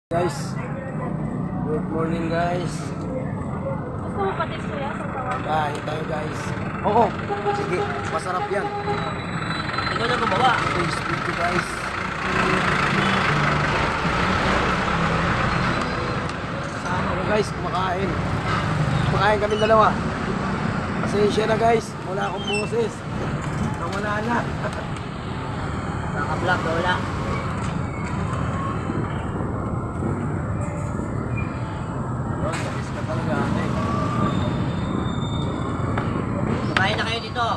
Guys, good morning guys. Gusto mo patis kuya sa tawag? Kain tayo guys. Oo, sige, masarap yan. Ikaw na gumawa. Taste dito guys. Kasama ko guys, kumakain. Kumakain kami dalawa. Pasensya na guys, wala akong boses. Nawala na. Naka-vlog na wala. Yun, tapos ka talaga eh. Kumain na kayo dito.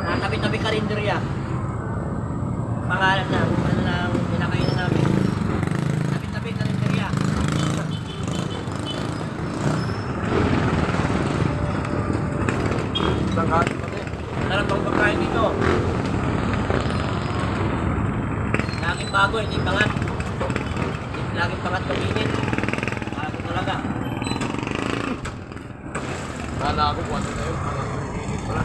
Natabi-tabi karinderya. Pangalan na, ano lang pinakainan namin. Tabi-tabi karinderya. Tanghali pa rin. Sarap ang pagkain dito. Laging bago, hindi pangat. Laging pangat kuminit. Bago talaga. Kala ako kung ano na yun. Kala ko hindi pala.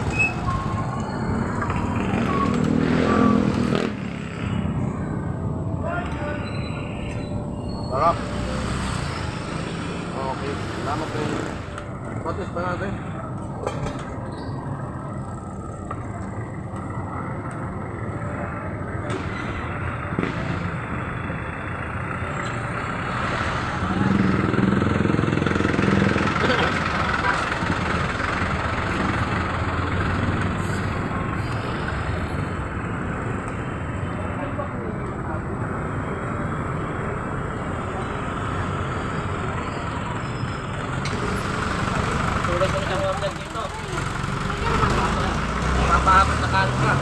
Sarap. Okay. Salamat po. Patis pa natin. Tulad ng isang order dito. Mapahapat na kanin ka.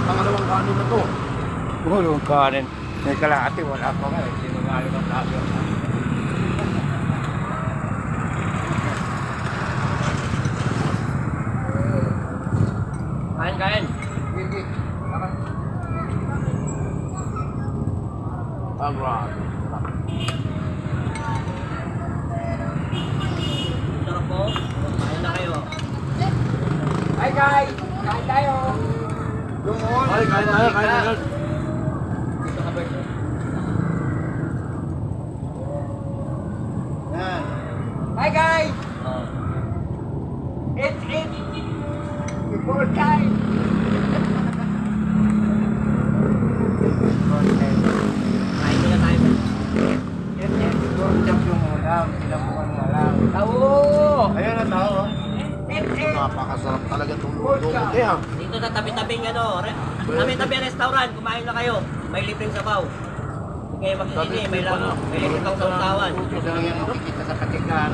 Pangalawang kanin na to. Gulong kanin. May kalahati, wala pa nga. Sinungaling ang labi. Kain, kain. Gigi. Alright. Sarap po. Kain na kayo. Hi guys! Kain tayo! Ay, kain tayo, kain tayo. Dito ka, Bert. Yan. Hi guys! Oh. It's before time! Kain muna tayo, Bert. Yes, before time yung ulam. Sinabukan mo lang. Ayun ang tao. Napakasarap talaga itong luto. Okay ha? Dito sa tabi-tabing tabi-tabi restaurant, kumain na kayo. May libreng sabaw. Hindi kayo makikini, may libreng kang sausawan. Ito lang yung makikita sa patikan.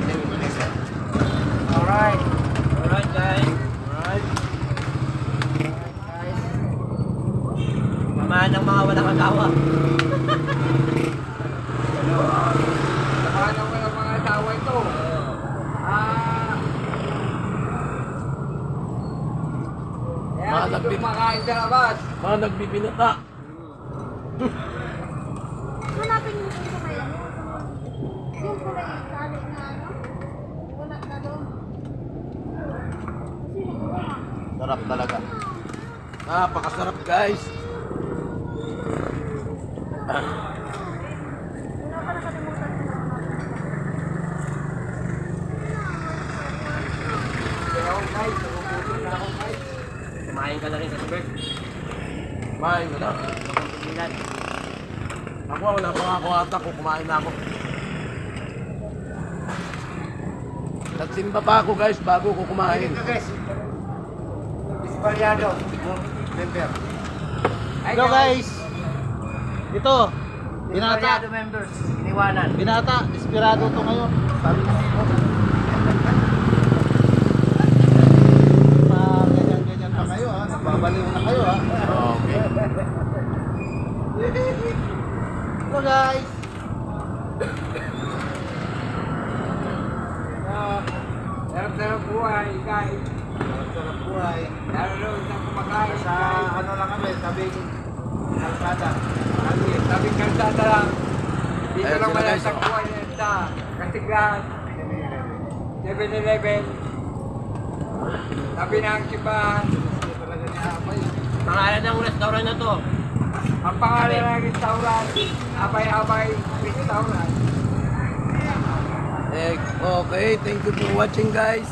Alright. Alright, guys. Alright. Guys. Mamahan ng mga walang agawa. Paano mo ng mga tawa ito? Mga Dito nagbi- kumakain sa labas. Mga nagbibinata. Hanapin mo kung sa may ano, yung kulay tali na ano, wala na doon. Sino gumawa? Sarap talaga. Napakasarap guys. Wala pa nakalimutan ko na. Kumain ka na rin sa Bert. Kumain ka na. Bakang tumilan. Ako wala pa nga ako ata kung kumain na ako. Nagsimba pa ako guys bago ko kumain. Ito guys. Dispalyado. Member. Hello guys! Ito, Dispalyado members. Iniwanan. binata, desperado to ngayon. Sabi ko, ganyan-ganyan pa kayo ha, nagbabaliw na kayo ha. Okay. Hello guys! Sarap-sarap buhay, guys. Sarap buhay. Lalo sa kumakain Sa ano lang kami, tabing kalsada. Tabing kalsada lang. Dito Ayun lang sila, wala guys, sa oh. buhay na ito. Kasiglahan. 7-Eleven. Tabi ng kibahan. Pangalan ng restaurant na to. Ang pangalan ng restaurant, Abay-Abay Restaurant. Okay, thank you for watching guys.